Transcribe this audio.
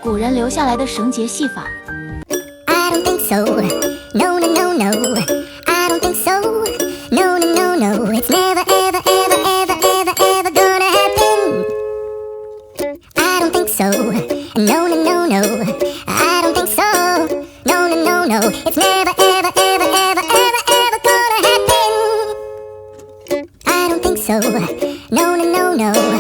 古人留下来的绳结戏法。I don't think so. No, no, no, no. I don't think so. No, no, no, no. It's never, ever, ever, ever, ever, ever gonna happen. I don't think so. No, no, no, no. I don't think so. No, no, no, no. It's never, ever, ever, ever, ever, ever gonna happen. I don't think so. No, no, no, no.